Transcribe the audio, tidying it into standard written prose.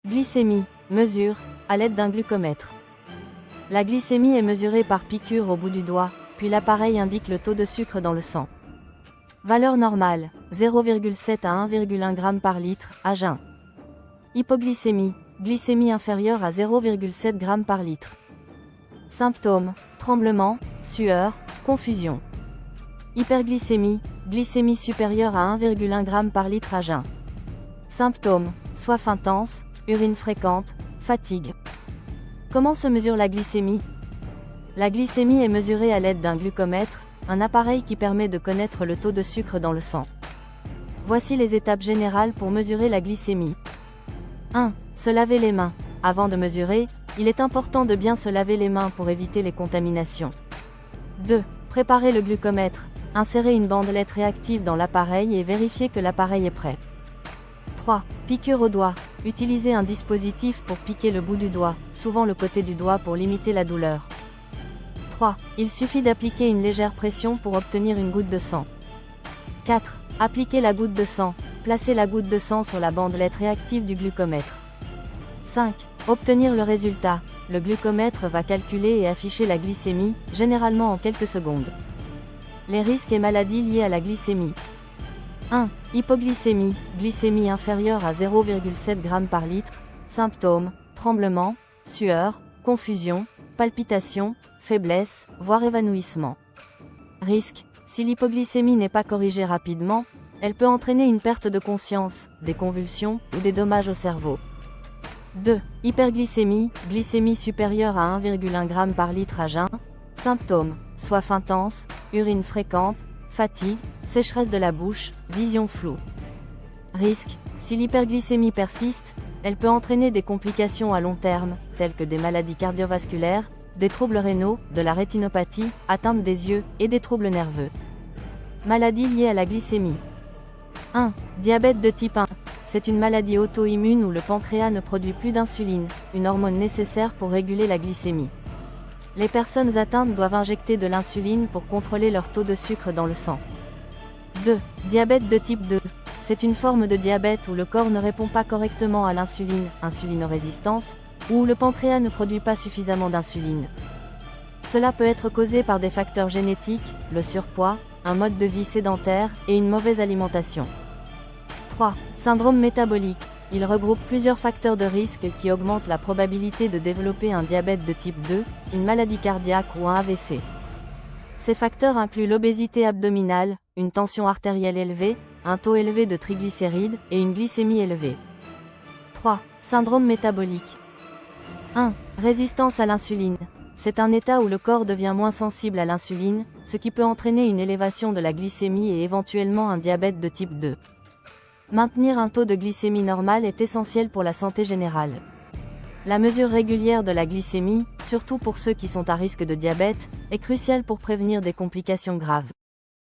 Glycémie, mesure, à l'aide d'un glucomètre. La glycémie est mesurée par piqûre au bout du doigt, puis l'appareil indique le taux de sucre dans le sang. Valeur normale, 0,7 à 1,1 g par litre, à jeun. Hypoglycémie, glycémie inférieure à 0,7 g par litre. Symptômes, tremblement, sueur, confusion. Hyperglycémie, glycémie supérieure à 1,1 g par litre à jeun. Symptômes, soif intense, urine fréquente, fatigue. Comment se mesure la glycémie? La glycémie est mesurée à l'aide d'un glucomètre, un appareil qui permet de connaître le taux de sucre dans le sang. Voici les étapes générales pour mesurer la glycémie. 1. Se laver les mains. Avant de mesurer, il est important de bien se laver les mains pour éviter les contaminations. 2. Préparer le glucomètre. Insérer une bandelette réactive dans l'appareil et vérifier que l'appareil est prêt. 3. Piqûre au doigt. Utilisez un dispositif pour piquer le bout du doigt, souvent le côté du doigt pour limiter la douleur. 3. Il suffit d'appliquer une légère pression pour obtenir une goutte de sang. 4. Appliquer la goutte de sang. Placez la goutte de sang sur la bandelette réactive du glucomètre. 5. Obtenir le résultat. Le glucomètre va calculer et afficher la glycémie, généralement en quelques secondes. Les risques et maladies liées à la glycémie. 1. Hypoglycémie, glycémie inférieure à 0,7 g par litre, symptômes, tremblement, sueur, confusion, palpitations, faiblesse, voire évanouissement. Risque, si l'hypoglycémie n'est pas corrigée rapidement, elle peut entraîner une perte de conscience, des convulsions ou des dommages au cerveau. 2. Hyperglycémie, glycémie supérieure à 1,1 g par litre à jeun, symptômes, soif intense, urine fréquente, fatigue, sécheresse de la bouche, vision floue. Risque, si l'hyperglycémie persiste, elle peut entraîner des complications à long terme, telles que des maladies cardiovasculaires, des troubles rénaux, de la rétinopathie, atteinte des yeux, et des troubles nerveux. Maladies liées à la glycémie. 1. Diabète de type 1. C'est une maladie auto-immune où le pancréas ne produit plus d'insuline, une hormone nécessaire pour réguler la glycémie. Les personnes atteintes doivent injecter de l'insuline pour contrôler leur taux de sucre dans le sang. 2. Diabète de type 2. C'est une forme de diabète où le corps ne répond pas correctement à l'insuline, insulinorésistance, ou où le pancréas ne produit pas suffisamment d'insuline. Cela peut être causé par des facteurs génétiques, le surpoids, un mode de vie sédentaire, et une mauvaise alimentation. 3. Syndrome métabolique. Il regroupe plusieurs facteurs de risque qui augmentent la probabilité de développer un diabète de type 2, une maladie cardiaque ou un AVC. Ces facteurs incluent l'obésité abdominale, une tension artérielle élevée, un taux élevé de triglycérides et une glycémie élevée. 3. Syndrome métabolique. 1. Résistance à l'insuline. C'est un état où le corps devient moins sensible à l'insuline, ce qui peut entraîner une élévation de la glycémie et éventuellement un diabète de type 2. Maintenir un taux de glycémie normal est essentiel pour la santé générale. La mesure régulière de la glycémie, surtout pour ceux qui sont à risque de diabète, est cruciale pour prévenir des complications graves.